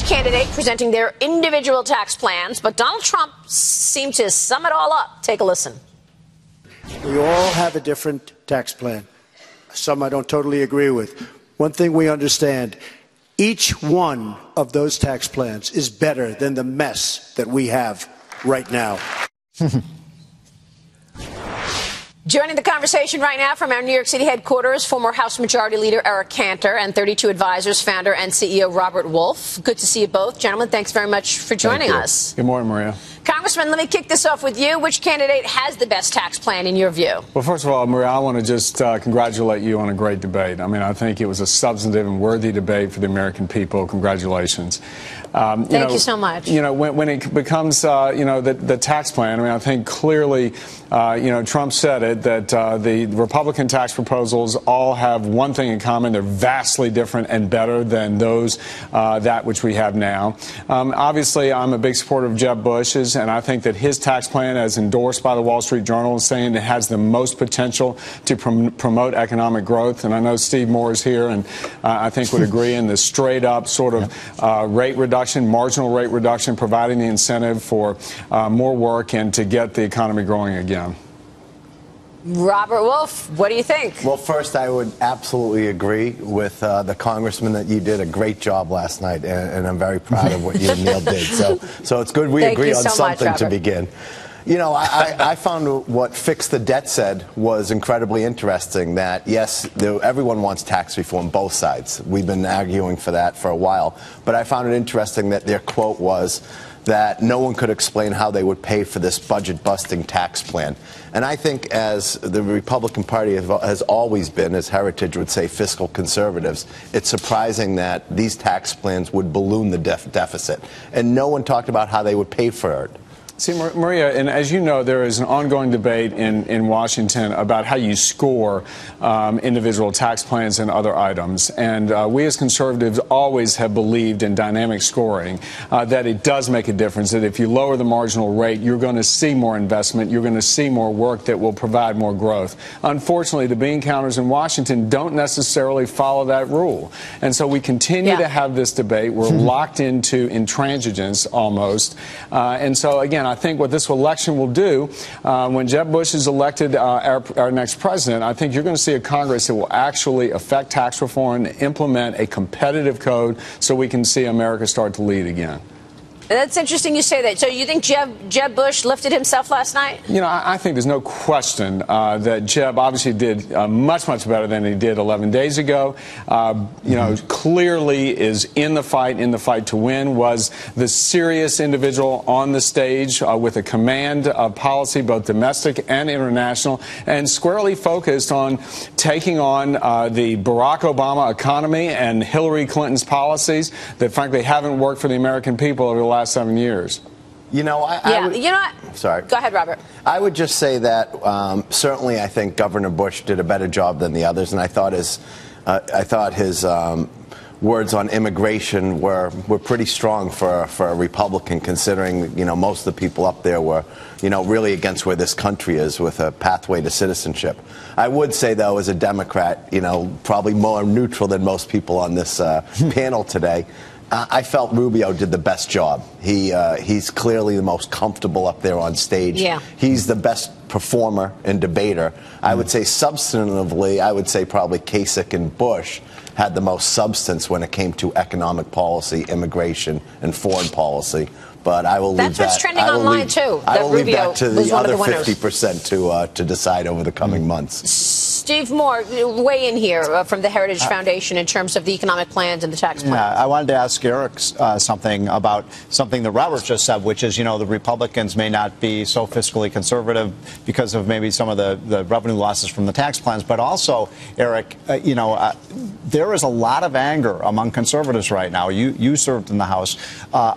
candidate presenting their individual tax plans, but Donald Trump seemed to sum it all up. Take a listen. We all have a different tax plan. Some I don't totally agree with. One thing we understand, each one of those tax plans is better than the mess that we have right now. Joining the conversation right now from our New York City headquarters, former House Majority Leader Eric Cantor and 32 Advisors founder and CEO Robert Wolf. Good to see you both. Gentlemen, thanks very much for joining us. Good morning, Maria. Congressman, let me kick this off with you. Which candidate has the best tax plan in your view? Well, first of all, Maria, I want to just congratulate you on a great debate. I mean, I think it was a substantive and worthy debate for the American people. Congratulations. Thank you so much. You know, when it becomes, the tax plan, I mean, I think clearly, Trump said it, that the Republican tax proposals all have one thing in common. They're vastly different and better than those, that which we have now. Obviously, I'm a big supporter of Jeb Bush's, and I think that his tax plan, as endorsed by the Wall Street Journal, is saying it has the most potential to promote economic growth. And I know Steve Moore is here, and I think would agree in the straight up sort of rate reduction, marginal rate reduction, providing the incentive for more work and to get the economy growing again. Robert Wolf, what do you think? Well, first, I would absolutely agree with the congressman that you did a great job last night, and I'm very proud of what you and Neil did. So it's good we agree on something to begin. You know, I found what Fix the Debt said was incredibly interesting, that, yes, everyone wants tax reform, both sides. We've been arguing for that for a while. But I found it interesting that their quote was that no one could explain how they would pay for this budget-busting tax plan. And I think, as the Republican Party has always been, as Heritage would say, fiscal conservatives, it's surprising that these tax plans would balloon the deficit. And no one talked about how they would pay for it. See, Maria, and as you know, there is an ongoing debate in Washington about how you score individual tax plans and other items. And we as conservatives always have believed in dynamic scoring, that it does make a difference, that if you lower the marginal rate, you're going to see more investment, you're going to see more work that will provide more growth. Unfortunately, the bean counters in Washington don't necessarily follow that rule. And so we continue to have this debate. We're locked into intransigence almost. And so, again, I think what this election will do, when Jeb Bush is elected our next president, I think you're going to see a Congress that will actually affect tax reform and implement a competitive code so we can see America start to lead again. That's interesting you say that. So you think Jeb Bush lifted himself last night? You know, I think there's no question that Jeb obviously did much better than he did 11 days ago. You know, clearly is in the fight to win, was the serious individual on the stage with a command of policy, both domestic and international, and squarely focused on taking on the Barack Obama economy and Hillary Clinton's policies that, frankly, haven't worked for the American people over the last 7 years. You know, sorry. Go ahead, Robert. I would just say that certainly I think Governor Bush did a better job than the others, and I thought his words on immigration were pretty strong for a Republican, considering, you know, most of the people up there were, you know, really against where this country is with a pathway to citizenship. I would say, though, as a Democrat, you know, probably more neutral than most people on this panel today, I felt Rubio did the best job. He's clearly the most comfortable up there on stage. Yeah. He's the best performer and debater. I would say substantively, I would say probably Kasich and Bush had the most substance when it came to economic policy, immigration, and foreign policy. But I will leave that. That's what's trending online, too. I will leave that to the other 50% to decide over the coming months. Steve Moore, weigh in here from the Heritage Foundation in terms of the economic plans and the tax plans. Yeah, I wanted to ask Eric something about something that Robert just said, which is, you know, the Republicans may not be so fiscally conservative because of maybe some of the revenue losses from the tax plans. But also, Eric, there is a lot of anger among conservatives right now. You served in the House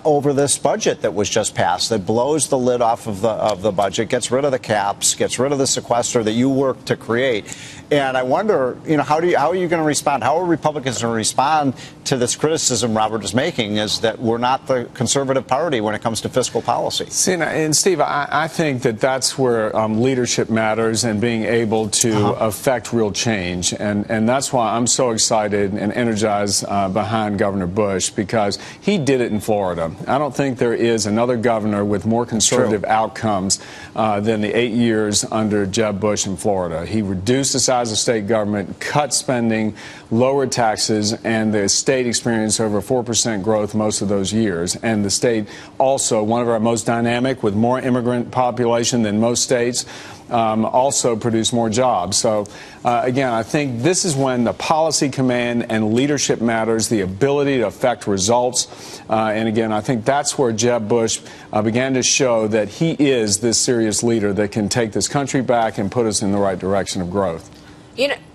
over this budget that was just passed that blows the lid off of the budget, gets rid of the caps, gets rid of the sequester that you worked to create. And I wonder, how are you going to respond? How are Republicans going to respond to this criticism Robert is making, is that we're not the conservative party when it comes to fiscal policy? See, and Steve, I think that's where leadership matters and being able to affect real change. And that's why I'm so excited and energized behind Governor Bush, because he did it in Florida. I don't think there is another governor with more conservative outcomes than the 8 years under Jeb Bush in Florida. He reduced the size of state government, cut spending, lowered taxes, and the state experienced over 4% growth most of those years. And the state also, one of our most dynamic, with more immigrant population than most states, also produced more jobs. So, again, I think this is when the policy command and leadership matters, the ability to affect results. And, again, I think that's where Jeb Bush began to show that he is this serious leader that can take this country back and put us in the right direction of growth.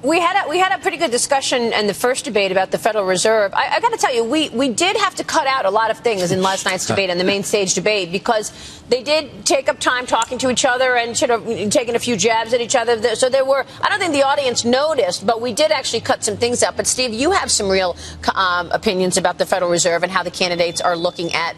We had a pretty good discussion in the first debate about the Federal Reserve. I got to tell you, we did have to cut out a lot of things in last night's debate and the main stage debate, because they did take up time talking to each other and sort of taking a few jabs at each other. So there were, I don't think the audience noticed, but we did actually cut some things up. But Steve, you have some real opinions about the Federal Reserve and how the candidates are looking at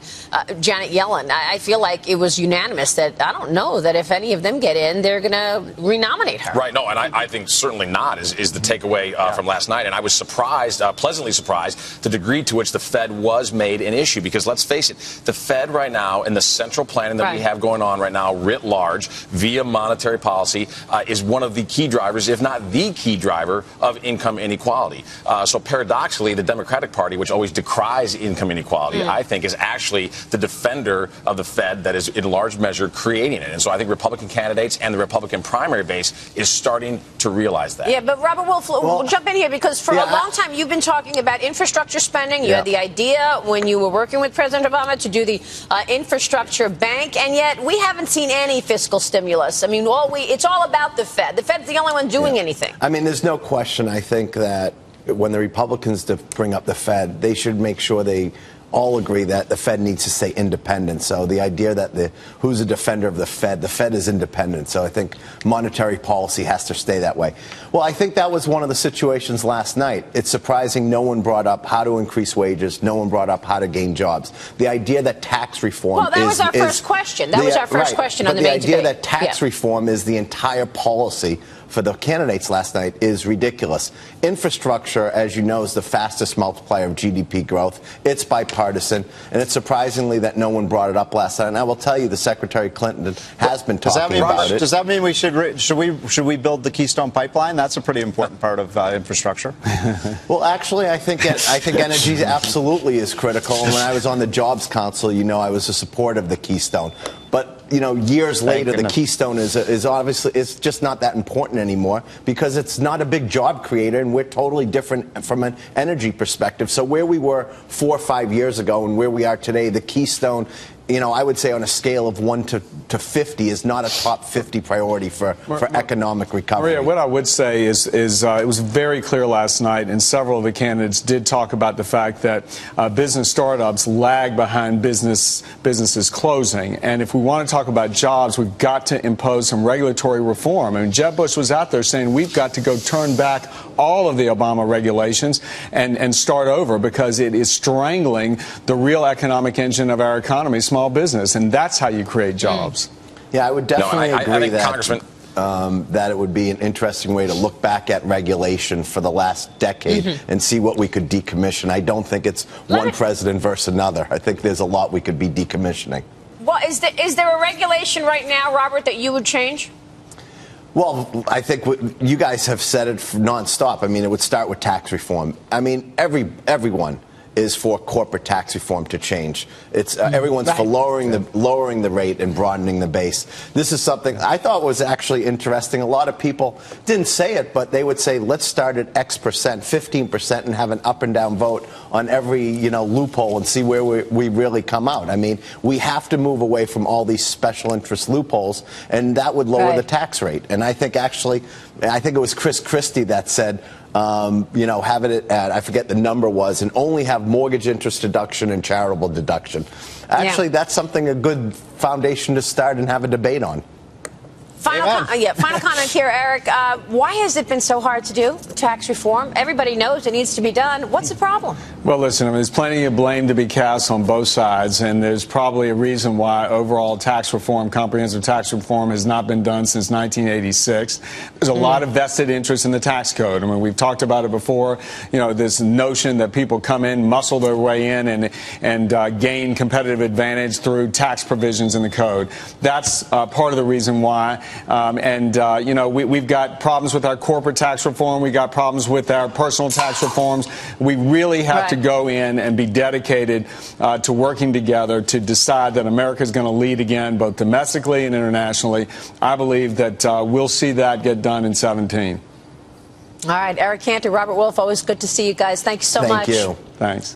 Janet Yellen. I feel like it was unanimous that I don't know that if any of them get in, they're going to renominate her. Right. No, and I think certainly not is the takeaway from last night. And I was surprised, pleasantly surprised, the degree to which the Fed was made an issue. Because let's face it, the Fed right now and the central planning that we have going on right now writ large via monetary policy is one of the key drivers, if not the key driver, of income inequality. So paradoxically, the Democratic Party, which always decries income inequality, I think is actually the defender of the Fed that is in large measure creating it. And so I think Republican candidates and the Republican primary base is starting to realize that. Yeah, but Robert Wolf, we'll jump in here, because for a long time you've been talking about infrastructure spending. You had the idea when you were working with President Obama to do the infrastructure bank, and yet we haven't seen any fiscal stimulus. I mean, it's all about the Fed. The Fed's the only one doing anything. I mean, there's no question, I think, that when the Republicans bring up the Fed, they should make sure they all agree that the Fed needs to stay independent. So the idea that who's a defender of the Fed is independent. So I think monetary policy has to stay that way. Well, I think that was one of the situations last night. It's surprising no one brought up how to increase wages. No one brought up how to gain jobs. The idea that tax reform Well, that was our first question. That was our first question on the main debate. The idea that tax reform is the entire policy for the candidates last night is ridiculous. Infrastructure, as you know, is the fastest multiplier of GDP growth. It's bipartisan, and it's surprisingly that no one brought it up last night. And I will tell you, the Secretary Clinton has been talking about it. Does that mean we should we build the Keystone Pipeline? That's a pretty important part of infrastructure. Well, actually, I think energy absolutely is critical. And when I was on the Jobs Council, I was a supporter of the Keystone. But years later, the Keystone is obviously, it's just not that important anymore, because it's not a big job creator, and we're totally different from an energy perspective. So where we were 4 or 5 years ago and where we are today, the Keystone, I would say on a scale of 1 to 50 is not a top 50 priority for economic recovery. Maria, what I would say is it was very clear last night, and several of the candidates did talk about the fact that business startups lag behind businesses closing. And if we want to talk about jobs, we've got to impose some regulatory reform. I mean, Jeb Bush was out there saying we've got to go turn back all of the Obama regulations and start over, because it is strangling the real economic engine of our economy, small business, and that's how you create jobs. Yeah, I would definitely agree I think that, Congressman, that it would be an interesting way to look back at regulation for the last decade and see what we could decommission. I don't think it's one president versus another. I think there's a lot we could be decommissioning. Well, is there a regulation right now, Robert, that you would change? Well, I think you guys have said it nonstop. I mean, it would start with tax reform. I mean, everyone is for corporate tax reform to change. It's everyone's for lowering the rate and broadening the base. This is something I thought was actually interesting. A lot of people didn't say it, but they would say, let's start at X percent, 15%, and have an up and down vote on every loophole and see where we really come out. I mean, we have to move away from all these special interest loopholes, and that would lower the tax rate. And I think it was Chris Christie that said, have it at, I forget the number was, and only have mortgage interest deduction and charitable deduction. Actually, that's a good foundation to start and have a debate on. Final comment here, Eric. Why has it been so hard to do tax reform? Everybody knows it needs to be done. What's the problem? Well, listen, there's plenty of blame to be cast on both sides, and there's probably a reason why overall tax reform, comprehensive tax reform, has not been done since 1986. There's a lot of vested interest in the tax code. I mean, we've talked about it before. You know, this notion that people come in, muscle their way in, and gain competitive advantage through tax provisions in the code. That's part of the reason why. You know, we've got problems with our corporate tax reform. We got problems with our personal tax reforms. We really have to go in and be dedicated to working together to decide that America is going to lead again, both domestically and internationally. I believe that we'll see that get done in 2017. All right, Eric Cantor, Robert Wolf, always good to see you guys. Thanks so much. Thank you. Thanks.